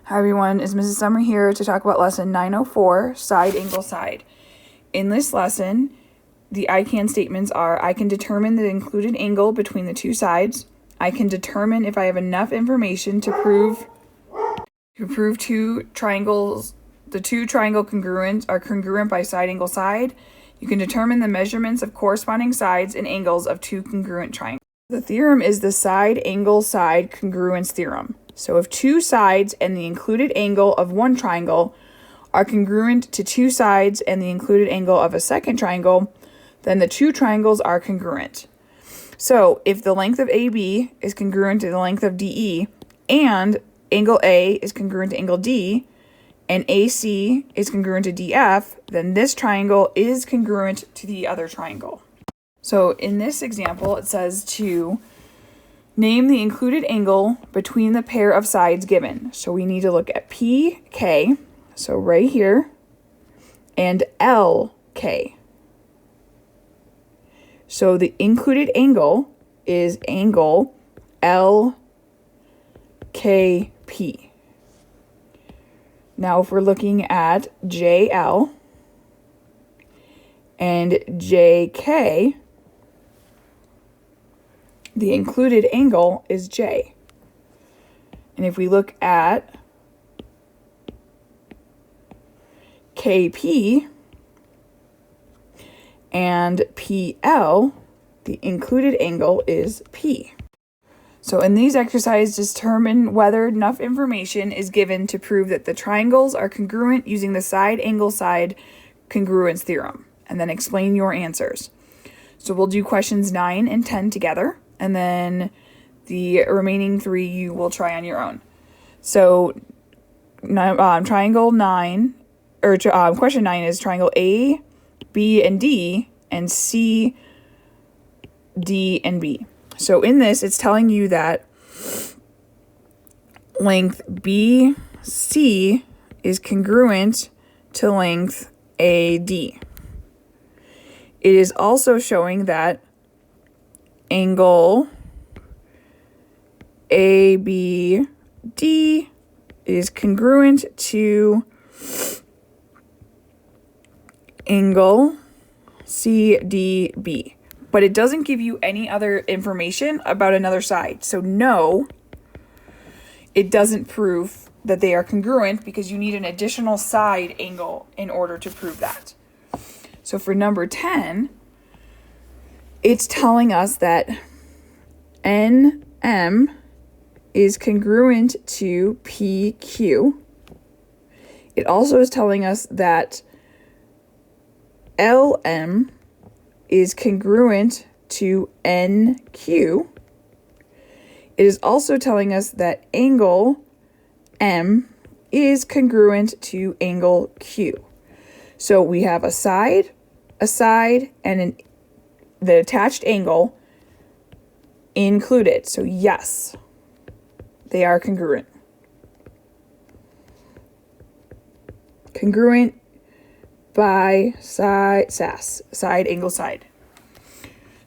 Hi everyone, it's Mrs. Summer here to talk about lesson 904, side angle side. In this lesson, the I can statements are: I can determine the included angle between the two sides. I can determine if I have enough information to prove two triangles, the two triangle congruent are congruent by side angle side. You can determine the measurements of corresponding sides and angles of two congruent triangles. The theorem is the side angle side congruence theorem. So if two sides and the included angle of one triangle are congruent to two sides and the included angle of a second triangle, then the two triangles are congruent. So if the length of AB is congruent to the length of DE, and angle A is congruent to angle D, and AC is congruent to DF, then this triangle is congruent to the other triangle. So in this example, it says to name the included angle between the pair of sides given. So we need to look at PK, so right here, and LK. So the included angle is angle LKP. Now if we're looking at JL and JK, the included angle is J. And if we look at KP and PL, the included angle is P. So in these exercises, determine whether enough information is given to prove that the triangles are congruent using the side angle side congruence theorem, and then explain your answers. So we'll do questions 9 and 10 together, and then the remaining 3 you will try on your own. So triangle 9, or question 9 is triangle A, B, and D, and C, D, and B. So in this, it's telling you that length BC is congruent to length AD. It is also showing that angle ABD is congruent to angle CDB. But it doesn't give you any other information about another side. So no, it doesn't prove that they are congruent because you need an additional side angle in order to prove that. So for number 10, it's telling us that NM is congruent to PQ. It also is telling us that LM is congruent to NQ. It is also telling us that angle M is congruent to angle Q. So we have a side, and the attached angle included. So yes, they are congruent. Congruent by SAS, side angle side.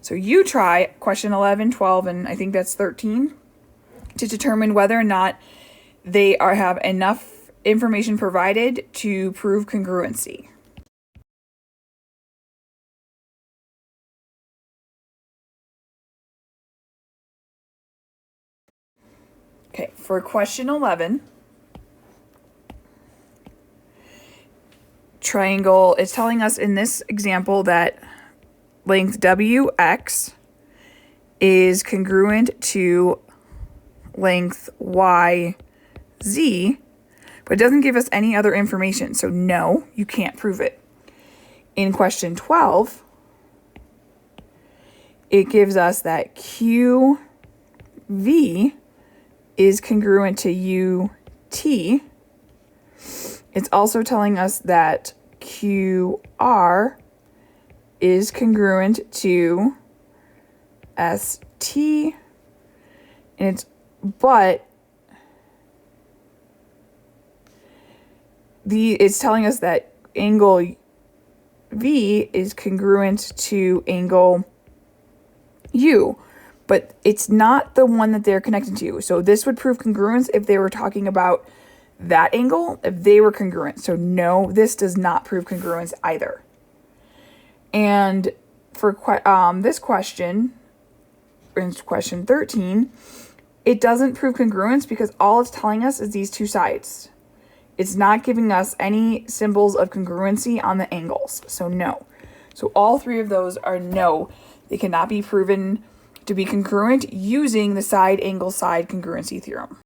So you try question 11, 12, and I think that's 13 to determine whether or not they have enough information provided to prove congruency. Okay, for question 11, triangle, it's telling us in this example that length WX is congruent to length YZ, but it doesn't give us any other information. So no, you can't prove it. In question 12, it gives us that QV is congruent to UT. It's also telling us that QR is congruent to ST, and it's telling us that angle V is congruent to angle U, but it's not the one that they're connected to. So this would prove congruence if they were talking about that angle if they were congruent. So no, this does not prove congruence either. And for this question, in question 13, it doesn't prove congruence because all it's telling us is these two sides. It's not giving us any symbols of congruency on the angles. So no. So all three of those are no. They cannot be proven to be congruent using the side angle side congruency theorem.